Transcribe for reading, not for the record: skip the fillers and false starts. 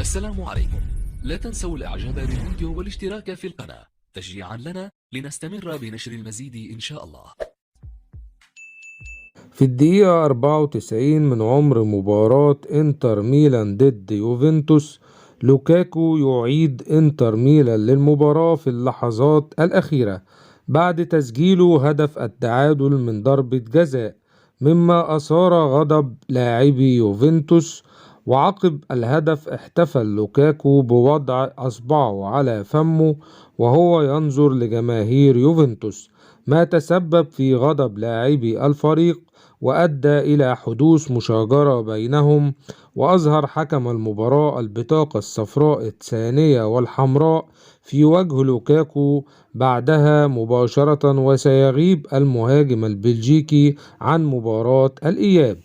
السلام عليكم. لا تنسوا الإعجاب بالفيديو والاشتراك في القناة تشجيعا لنا لنستمر بنشر المزيد إن شاء الله. في الدقيقة 94 من عمر مباراة انتر ميلان ضد يوفنتوس، لوكاكو يعيد انتر ميلان للمباراة في اللحظات الأخيرة بعد تسجيله هدف التعادل من ضربة جزاء، مما أثار غضب لاعبي يوفنتوس. وعقب الهدف احتفل لوكاكو بوضع أصبعه على فمه وهو ينظر لجماهير يوفنتوس، ما تسبب في غضب لاعبي الفريق وأدى إلى حدوث مشاجرة بينهم. وأظهر حكم المباراة البطاقة الصفراء الثانية والحمراء في وجه لوكاكو بعدها مباشرة، وسيغيب المهاجم البلجيكي عن مباراة الإياب.